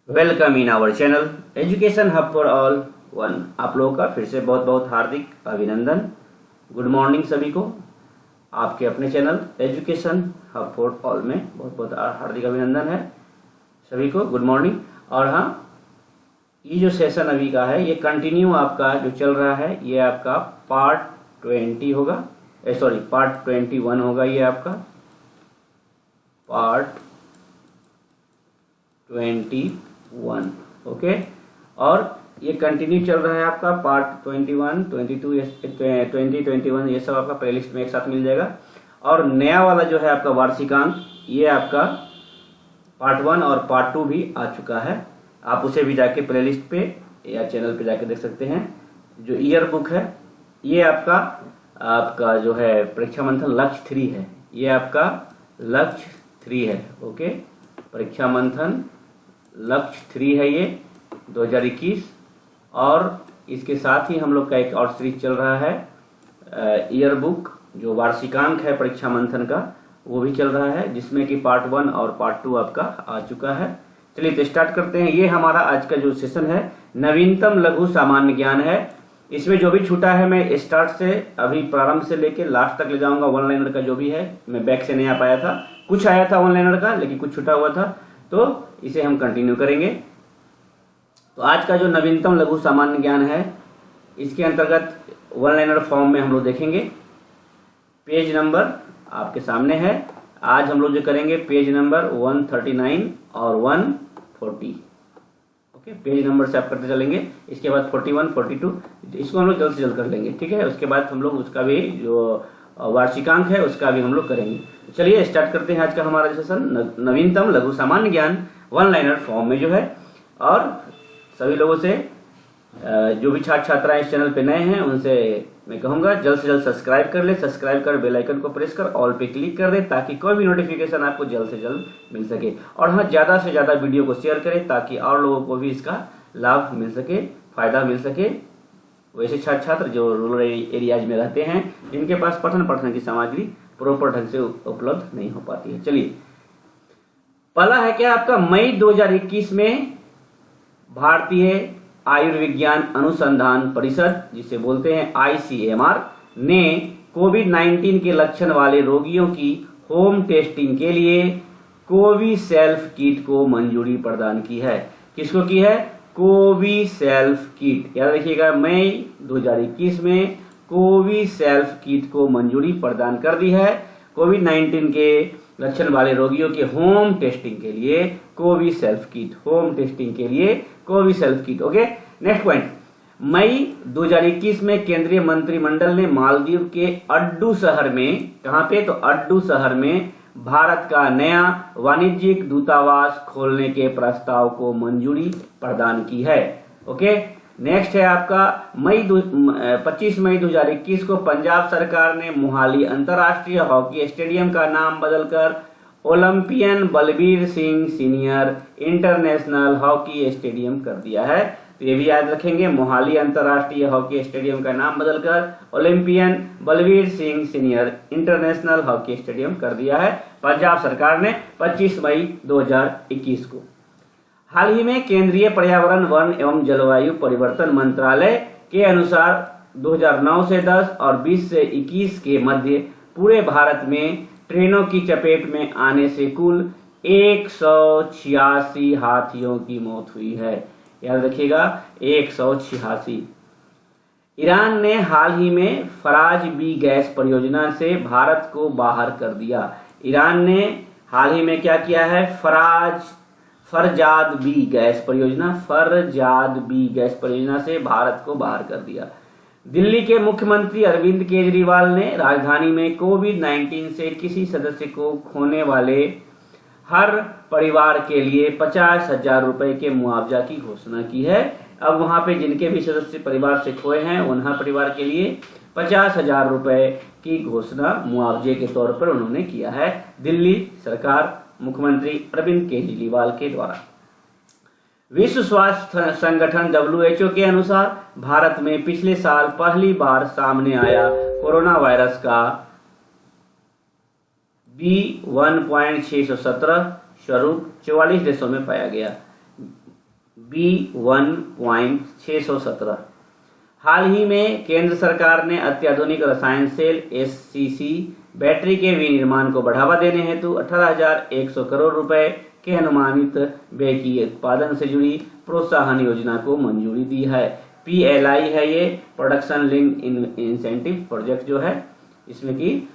Welcome in our channel education hub for all one. आप लोगों का फिर से बहुत बहुत हार्दिक अभिनंदन। गुड मॉर्निंग सभी को। आपके अपने channel education hub for all में बहुत बहुत हार्दिक अभिनंदन है सभी को। Good morning. और हाँ, ये जो सेशन अभी का है ये कंटिन्यू आपका जो चल रहा है ये आपका पार्ट 20 होगा, पार्ट 21 होगा। ये आपका पार्ट 21 ओके। और ये कंटिन्यू चल रहा है आपका पार्ट 21, 22, 20, 21 ये सब आपका प्लेलिस्ट में एक साथ मिल जाएगा। और नया वाला जो है आपका वार्षिकांक ये आपका पार्ट 1 और पार्ट 2 भी आ चुका है। आप उसे भी जाके प्लेलिस्ट पे या चैनल पे जाके देख सकते हैं। जो ईयर बुक है ये आपका जो है परीक्षा मंथन लक्ष्य 3 है। ये आपका लक्ष्य 3 है ओके। परीक्षा मंथन लक्ष्य 3 है ये 2021। और इसके साथ ही हम लोग का एक और सीरीज चल रहा है ईयर बुक जो वार्षिकांक है परीक्षा मंथन का, वो भी चल रहा है जिसमें कि पार्ट 1 और पार्ट 2 आपका आ चुका है। चलिए तो स्टार्ट करते हैं। ये हमारा आज का जो सेशन है नवीनतम लघु सामान्य ज्ञान है। इसमें जो भी छूटा है मैं स्टार्ट से अभी प्रारंभ से लेके लास्ट तक ले जाऊंगा। वन लाइनर का जो भी है मैं बैक से नहीं आ पाया था, कुछ आया था वन लाइनर का लेकिन कुछ छूटा हुआ था, तो इसे हम कंटिन्यू करेंगे। तो आज का जो नवीनतम लघु सामान्य ज्ञान है इसके अंतर्गत वन लाइनर फॉर्म में हम लोग देखेंगे। पेज नंबर आपके सामने है। आज हम लोग जो करेंगे पेज नंबर 139 और 140 ओके। पेज नंबर से आप करते चलेंगे। इसके बाद 41, 42 इसको हम लोग जल्द से जल्द कर लेंगे, ठीक है। उसके बाद हम लोग उसका भी जो वार्षिकांक है उसका भी हम लोग करेंगे। चलिए स्टार्ट करते हैं आज का हमारा सेशन नवीनतम लघु सामान्य ज्ञान वन लाइनर फॉर्म में जो है। और सभी लोगों से जो भी छात्र छात्राएं इस चैनल पे नए हैं उनसे मैं कहूंगा जल्द से जल्द सब्सक्राइब कर ले। सब्सक्राइब कर बेल आइकन को प्रेस कर ऑल पे क्लिक कर दे ताकि कोई भी नोटिफिकेशन आपको जल्द से जल्द मिल सके। और हाँ, ज्यादा से ज्यादा वीडियो को शेयर करें ताकि और लोगों को भी इसका लाभ मिल सके, फायदा मिल सके। वैसे छात्र छात्र जो रूरल एरियाज में रहते हैं जिनके पास पठन पाठन की सामग्री प्रॉपर ढंग से उपलब्ध नहीं हो पाती है। चलिए पहला है क्या आपका मई 2021 में भारतीय आयुर्विज्ञान अनुसंधान परिषद जिसे बोलते हैं ICMR ने कोविड-19 के लक्षण वाले रोगियों की होम टेस्टिंग के लिए कोविसेल्फ किट को मंजूरी प्रदान की है। किसको की है? CoviSelf kit. याद रखिएगा, मई 2021 में कोविसेल्फ किट को मंजूरी प्रदान कर दी है। कोविड-19 के लक्षण वाले रोगियों के होम टेस्टिंग के लिए कोविसेल्फ किट, होम टेस्टिंग के लिए CoviSelf kit okay. Next point, May 2021 में केंद्रीय मंत्रिमंडल ने मालदीव के अड्डू शहर में, कहां पे? तो अड्डू शहर में भारत का नया वाणिज्यिक दूतावास खोलने के प्रस्ताव को मंजूरी प्रदान की है ओके। नेक्स्ट है आपका 25 मई 2021 को पंजाब सरकार ने मोहाली अंतर्राष्ट्रीय हॉकी स्टेडियम का नाम बदलकर Olympian Balbir Singh senior international hockey stadium कर दिया है। तो ये भी याद रखेंगे, मोहाली अंतर्राष्ट्रीय हॉकी स्टेडियम का नाम बदलकर Olympian Balbir Singh senior international hockey stadium कर दिया है पंजाब सरकार ने 25 मई 2021 को। हाल ही में केंद्रीय पर्यावरण वन एवं जलवायु परिवर्तन मंत्रालय के अनुसार 2009 से 10 और 20 से 21 के मध्य पूरे भारत में ट्रेनों की चपेट में आने से कुल 186 हाथियों की मौत हुई है। याद रखिएगा 186। ईरान ने हाल ही में फराज बी गैस परियोजना से भारत को बाहर कर दिया। ईरान ने हाल ही में क्या किया है? फरजाद बी गैस परियोजना से भारत को बाहर कर दिया। दिल्ली के मुख्यमंत्री अरविंद केजरीवाल ने राजधानी में कोविड-19 से किसी सदस्य को खोने वाले हर परिवार के लिए 50,000 रुपए के मुआवजा की घोषणा की है। अब वहां पे जिनके भी सदस्य परिवार से खोए हैं उन परिवार के लिए 50,000 रुपए की घोषणा मुआवजे के तौर पर उन्होंने किया है, दिल्ली सरकार मुख्यमंत्री अरविंद केजरीवाल के द्वारा। विश्व स्वास्थ्य संगठन WHO के अनुसार भारत में पिछले साल पहली बार सामने आया कोरोना वायरस का B1.617 स्वरूप 44 देशों में पाया गया। B1.617। हाल ही में केंद्र सरकार ने अत्याधुनिक रसायन सेल SCC बैटरी के विनिर्माण को बढ़ावा देने हेतु 18,100 करोड़ रुपए के अनुमानित व्यय की उत्पादन से जुड़ी प्रोत्साहन योजना को मंजूरी दी है। PLI है ये, प्रोडक्शन लिंक इंसेंटिव प्रोजेक्ट जो है, इसमें की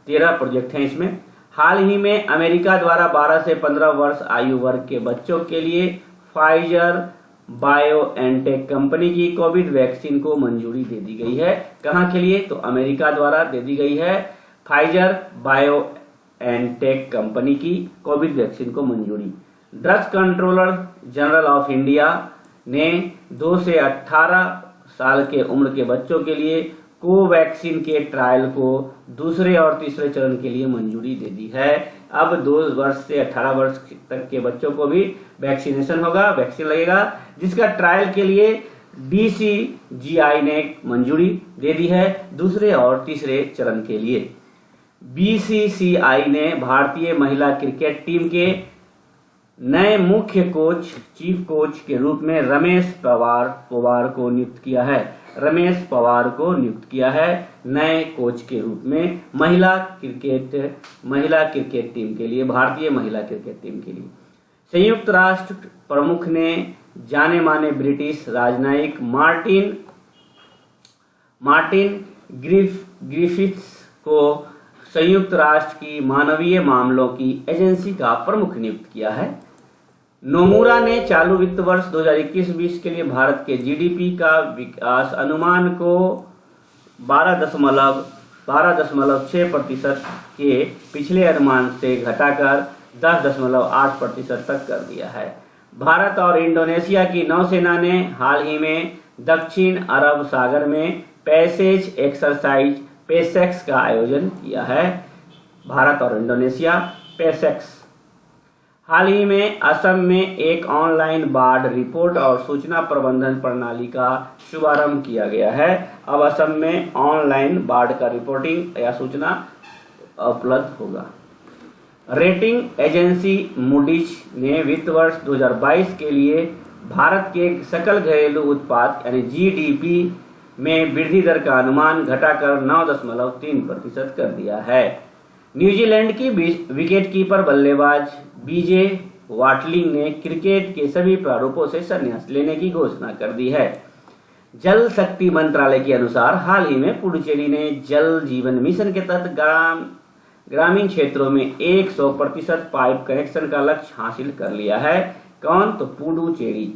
13 प्रोजेक्ट हैं इसमें। हाल ही में अमेरिका द्वारा 12 से 15 वर्ष आयु वर्ग के बच्चों के लिए फाइजर बायोएनटेक कंपनी की कोविड वैक्सीन को मंजूरी दे दी गई है। कहां के लिए? तो अमेरिका द्वारा दे दी गई है फाइजर बायोएनटेक कंपनी की कोविड वैक्सीन को मंजूरी। Drugs controller general of India ने 2 से 18 साल के उम्र के बच्चों के लिए कोवैक्सीन के ट्रायल को दूसरे और तीसरे चरण के लिए मंजूरी दे दी है। अब 2 वर्ष से 18 वर्ष तक के बच्चों को भी वैक्सीनेशन होगा, वैक्सीन लगेगा, जिसका ट्रायल के लिए DCGI ने मंजूरी दे दी है दूसरे और तीसरे चरण के लिए। BCCI ने भारतीय महिला क्रिकेट टीम के नए मुख्य कोच, चीफ कोच के रूप में रमेश पवार को नियुक्त किया है। रमेश पवार को नियुक्त किया है नए कोच के रूप में महिला क्रिकेट टीम के लिए, भारतीय महिला क्रिकेट टीम के लिए। संयुक्त राष्ट्र प्रमुख ने जाने माने ब्रिटिश राजनयिक मार्टिन ग्रिफिथ्स को संयुक्त राष्ट्र की मानवीय मामलों की एजेंसी का प्रमुख नियुक्त किया है। नोमुरा ने चालू वित्त वर्ष 2021-20 के लिए भारत के GDP का विकास अनुमान को 12.6% के पिछले अनुमान से घटाकर 10.8% तक कर दिया है। भारत और इंडोनेशिया की नौसेना ने हाल ही में दक्षिण अरब सागर में पैसेज एक्सरसाइज पेसेक्स का आयोजन किया है। भारत और इंडोनेशिया पेसेक्स। हाल ही में असम में एक ऑनलाइन बाढ़ रिपोर्ट और सूचना प्रबंधन प्रणाली का शुभारंभ किया गया है। अब असम में ऑनलाइन बाढ़ का रिपोर्टिंग या सूचना उपलब्ध होगा। रेटिंग एजेंसी मूडीज ने वित्त वर्ष 2022 के लिए भारत के सकल घरेलू उत्पाद यानी GDP में वृद्धि दर का अनुमान घटाकर 9.3% कर दिया है। न्यूजीलैंड की विकेटकीपर बल्लेबाज BJ वाटलिंग ने क्रिकेट के सभी प्रारूपों से संन्यास लेने की घोषणा कर दी है। जल शक्ति मंत्रालय के अनुसार हाल ही में पुडुचेरी ने जल जीवन मिशन के तहत ग्रामीण क्षेत्रों में 100% पाइप कनेक्शन का लक्ष्य हासिल कर लिया है। कौन? तो पुडुचेरी।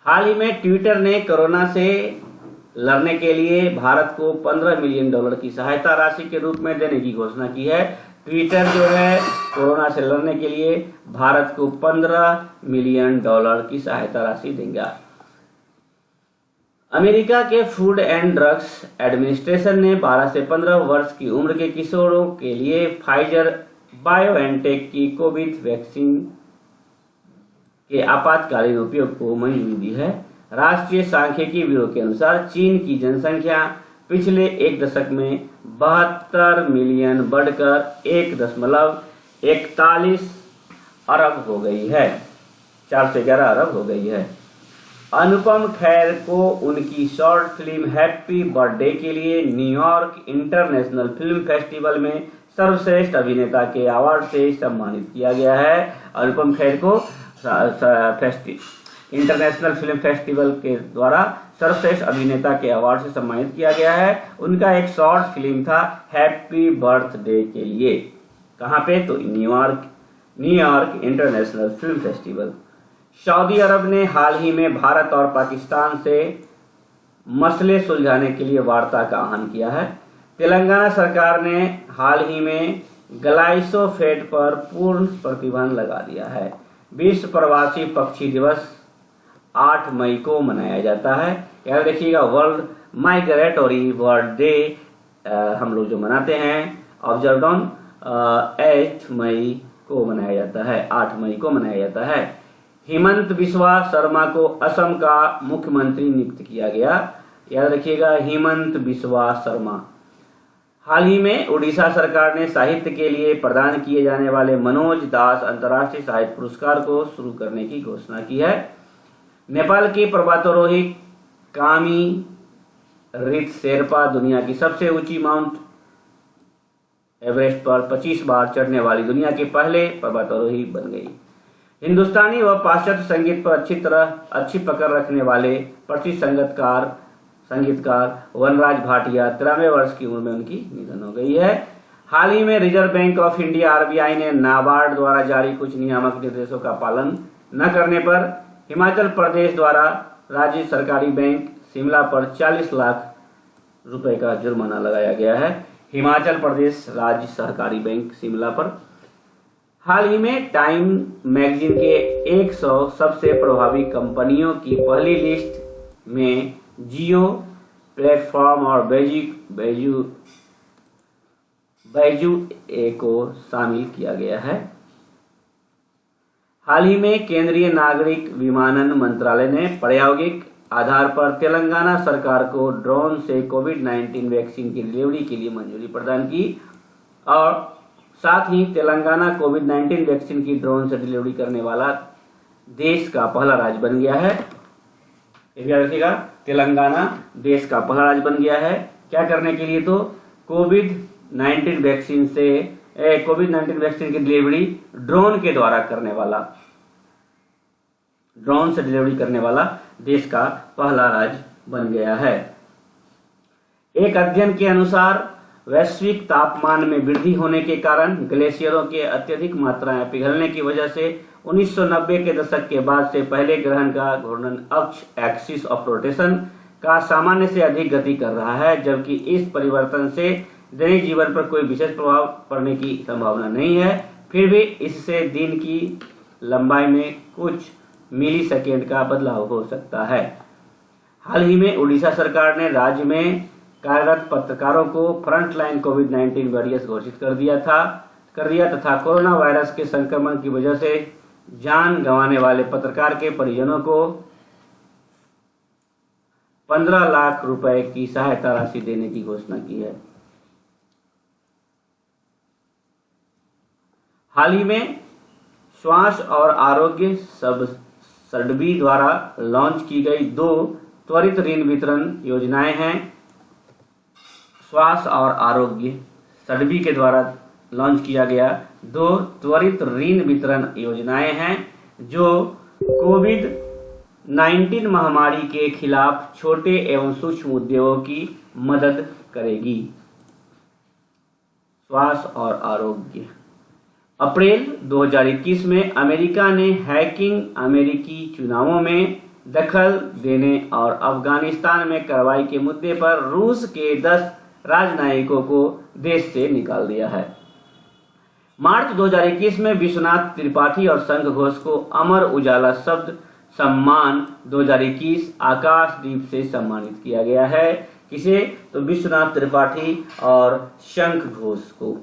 हाल ही में ट्विटर ने कोरोना से लड़ने के लिए भारत को $15 मिलियन की सहायता राशि के रूप में देने की घोषणा की है। ट्विटर जो है कोरोना से लड़ने के लिए भारत को $15 मिलियन की सहायता राशि देगा। अमेरिका के फूड एंड ड्रग्स एडमिनिस्ट्रेशन ने 12 से 15 वर्ष की उम्र के किशोरों के लिए फाइजर बायोएनटेक की कोविड वैक्सीन के आपातकालीन उपयोग को मंजूरी दी है। राष्ट्रीय सांख्यिकी ब्यूरो के अनुसार चीन की जनसंख्या पिछले एक दशक में 72 मिलियन बढ़कर 1.41 अरब हो गई है, 4 से 11 अरब हो गई है। अनुपम खेर को उनकी शॉर्ट फिल्म हैप्पी बर्थडे के लिए न्यूयॉर्क इंटरनेशनल फिल्म फेस्टिवल में सर्वश्रेष्ठ अभिनेता के अवार्ड से सम्मानित किया गया है। अनुपम खेर को इंटरनेशनल फिल्म फेस्टिवल के द्वारा सर्वश्रेष्ठ अभिनेता के अवार्ड से सम्मानित किया गया है। उनका एक शॉर्ट फिल्म था हैप्पी बर्थडे के लिए। कहाँ पे? तो New York international film festival. Saudi Arab ने हाल ही में भारत और पाकिस्तान से मसले सुलझाने के लिए वार्ता का आह्वान किया है। तेलंगाना सरकार ने हाल ही में ग्लाइफोसेट पर पूर्ण प्रतिबंध लगा दिया है। विश्व प्रवासी पक्षी दिवस 8 मई को मनाया जाता है। याद रखिएगा, वर्ल्ड माइग्रेटरी बर्ड डे हम लोग जो मनाते हैं ऑब्जर्व ऑन 8 मई को मनाया जाता है, 8 मई को मनाया जाता है। हेमंत बिस्वा शर्मा को असम का मुख्यमंत्री नियुक्त किया गया। याद रखिएगा, हेमंत बिस्वा शर्मा। हाल ही में उड़ीसा सरकार ने साहित्य के लिए प्रदान किए जाने वाले मनोज दास अंतर्राष्ट्रीय साहित्य पुरस्कार को शुरू करने की घोषणा की है। नेपाल के पर्वतारोही कामी रित शेरपा दुनिया की सबसे ऊंची माउंट एवरेस्ट पर 25 बार चढ़ने वाली दुनिया के पहले पर्वतारोही बन गई। हिंदुस्तानी व पाश्चात्य संगीत पर अच्छी पकड़ रखने वाले प्रसिद्ध संगीतकार वनराज भाटिया 93 वर्ष की उम्र में उनकी निधन हो गई है। हाल ही में reserve bank of India RBI ने नाबार्ड द्वारा जारी कुछ नियामक निर्देशों का पालन न करने पर हिमाचल प्रदेश द्वारा राज्य सरकारी बैंक शिमला पर 40 लाख रुपए का जुर्माना लगाया गया है। हिमाचल प्रदेश राज्य सहकारी बैंक शिमला पर हाल ही में टाइम मैगजीन के 100 सबसे प्रभावी कंपनियों की पहली लिस्ट में जियो प्लेटफॉर्म और बैजू को शामिल किया गया है। हाल ही में केंद्रीय नागरिक विमानन मंत्रालय ने प्रायोगिक आधार पर तेलंगाना सरकार को ड्रोन से कोविड-19 वैक्सीन की डिलीवरी के लिए मंजूरी प्रदान की और साथ ही तेलंगाना कोविड-19 वैक्सीन की ड्रोन से डिलीवरी करने वाला देश का पहला राज्य बन गया है। ये भी याद रखिएगा, तेलंगाना देश का पहला राज्य बन गया है। क्या करने के लिए? तो कोविड-19 वैक्सीन की डिलीवरी ड्रोन से डिलीवरी करने वाला देश का पहला राज्य बन गया है। एक अध्ययन के अनुसार वैश्विक तापमान में वृद्धि होने के कारण ग्लेशियरों के अत्यधिक मात्राएं पिघलने की वजह से 1990 के दशक के बाद से पहले ग्रहण का घूर्णन अक्ष एक्सिस ऑफ रोटेशन का सामान्य से अधिक गति कर रहा है, जबकि इस परिवर्तन से दैनिक जीवन पर कोई विशेष प्रभाव पड़ने की संभावना नहीं है। फिर भी इससे दिन की लंबाई में कुछ मिली सेकेंड का बदलाव हो सकता है। हाल ही में उड़ीसा सरकार ने राज्य में कार्यरत पत्रकारों को फ्रंटलाइन कोविड-19 वॉरियर्स घोषित कर दिया तथा कोरोना वायरस के संक्रमण की वजह से जान गंवाने वाले पत्रकार के परिजनों को 15 लाख रुपए की सहायता राशि देने की घोषणा की है। हाल ही में श्वास और आरोग्य सडबी द्वारा लॉन्च की गई 2 त्वरित ऋण वितरण योजनाएं हैं। श्वास और आरोग्य सडबी के द्वारा लॉन्च किया गया 2 त्वरित ऋण वितरण योजनाएं हैं जो कोविड-19 महामारी के खिलाफ छोटे एवं सूक्ष्म उद्योगों की मदद करेगी। श्वास और आरोग्य। अप्रैल 2021 में अमेरिका ने हैकिंग, अमेरिकी चुनावों में दखल देने और अफगानिस्तान में कार्रवाई के मुद्दे पर रूस के 10 राजनयिकों को देश से निकाल दिया है। मार्च 2021 में विश्वनाथ त्रिपाठी और शंख घोष को अमर उजाला शब्द सम्मान 2021 आकाशदीप से सम्मानित किया गया है। किसे? तो विश्वनाथ त्रिपाठी और शंख घोष को।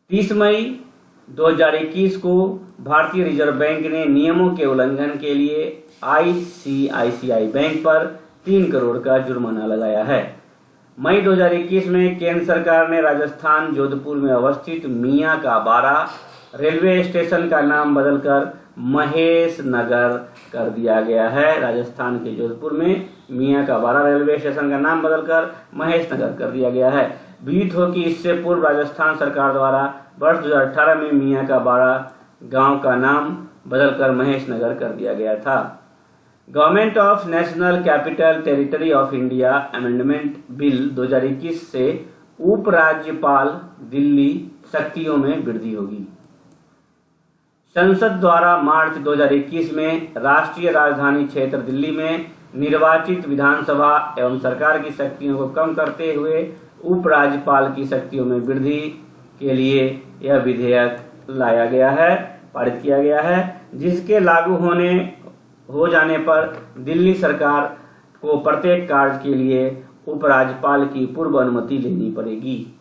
30 मई 2021 को भारतीय रिजर्व बैंक ने नियमों के उल्लंघन के लिए ICICI बैंक पर 3 करोड़ का जुर्माना लगाया है। मई 2021 में केंद्र सरकार ने राजस्थान जोधपुर में अवस्थित मियां का बारा रेलवे स्टेशन का नाम बदलकर महेश नगर कर दिया गया है। राजस्थान के जोधपुर में मियां का बारा रेलवे स्टेशन का नाम बदलकर महेश नगर कर दिया गया है। विदित हो कि इससे पूर्व राजस्थान सरकार द्वारा वर्ष 2018 में मियां का बारा गांव का नाम बदलकर महेश नगर कर दिया गया था। Government of national capital territory of India amendment bill 2021 से उपराज्यपाल दिल्ली शक्तियों में वृद्धि होगी। संसद द्वारा मार्च 2021 में राष्ट्रीय राजधानी क्षेत्र दिल्ली में निर्वाचित विधानसभा एवं सरकार की शक्तियों को कम करते हुए उपराज्यपाल की शक्तियों में वृद्धि के लिए यह विधेयक लाया गया है, पारित किया गया है, जिसके लागू हो जाने पर दिल्ली सरकार को प्रत्येक कार्य के लिए उपराज्यपाल की पूर्व अनुमति लेनी पड़ेगी।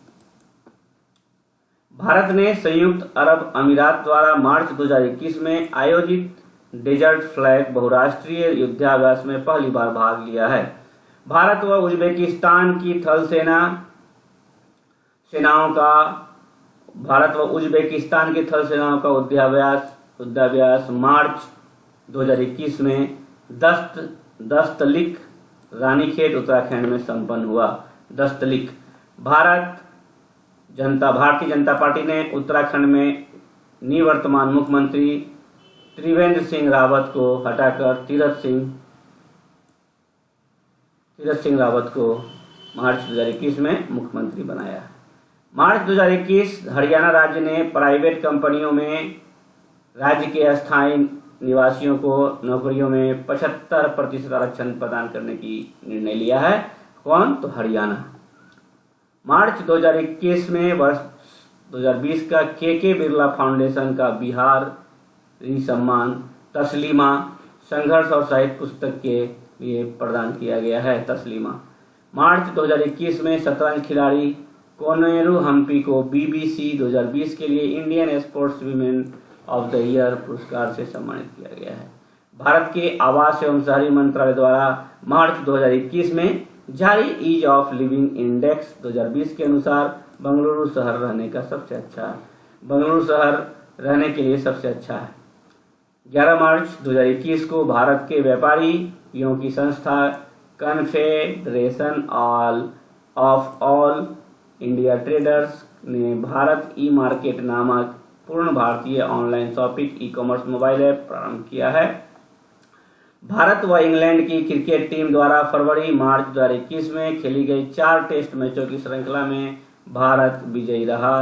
भारत ने संयुक्त अरब अमीरात द्वारा मार्च 2021 में आयोजित डेजर्ट फ्लैग बहुराष्ट्रीय युद्धाभ्यास में पहली बार भाग लिया है। भारत व उज्बेकिस्तान की थल सेनाओं का युद्धाभ्यास मार्च 2021 में दस्तलिक रानीखेत उत्तराखंड में संपन्न हुआ। दस्तलिक भारतीय जनता पार्टी ने उत्तराखंड में निवर्तमान मुख्यमंत्री त्रिवेंद्र सिंह रावत को हटाकर तीरथ सिंह रावत को मार्च 2021 में मुख्यमंत्री बनाया। मार्च 2021 हरियाणा राज्य ने प्राइवेट कंपनियों में राज्य के अस्थायी निवासियों को नौकरियों में 75% आरक्षण प्रदान करने की निर्णय लिया है। कौन? तो हरियाणा। मार्च 2021 में वर्ष 2020 का के बिरला फाउंडेशन का बिहार सम्मान तस्लीमा संघर्ष और साहित्य पुस्तक के लिए प्रदान किया गया है। तस्लीमा। मार्च 2021 में शतरंज खिलाड़ी कोनेरू हम्पी को BBC 2020 के लिए Indian sports women of the year पुरस्कार से सम्मानित किया गया है। भारत के आवास एवं शहरी मंत्रालय द्वारा मार्च 2021 में जारी ईज ऑफ लिविंग इंडेक्स 2020 के अनुसार बंगलुरु शहर रहने के लिए सबसे अच्छा है। 11 मार्च 2021 को भारत के व्यापारियों की संस्था confederation of all India traders ने भारत ई मार्केट नामक पूर्ण भारतीय online shopping e-commerce mobile app प्रारंभ किया है। भारत व इंग्लैंड की क्रिकेट टीम द्वारा फरवरी-मार्च 2021 में खेली गई 4 टेस्ट मैचों की श्रृंखला में भारत विजयी रहा।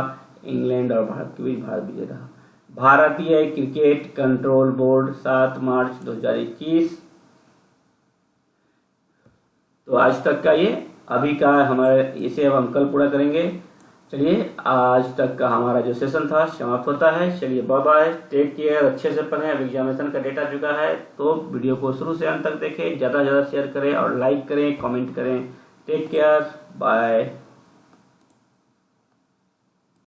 इंग्लैंड और भारत के बीच भारत विजयी रहा। भारतीय क्रिकेट कंट्रोल बोर्ड 7 मार्च 2021। तो आज तक का ये अभी का हमारे इसे अब हम कल पूरा करेंगे। चलिए आज तक का हमारा जो सेशन था समाप्त होता है। चलिए बाय बाय, टेक केयर, अच्छे से पढ़ें। अब एग्जामिनेशन का डेटा चुका है तो वीडियो को शुरू से अंत तक देखें, ज़्यादा से ज़्यादा शेयर करें और लाइक करें, कमेंट करें। Take care, bye.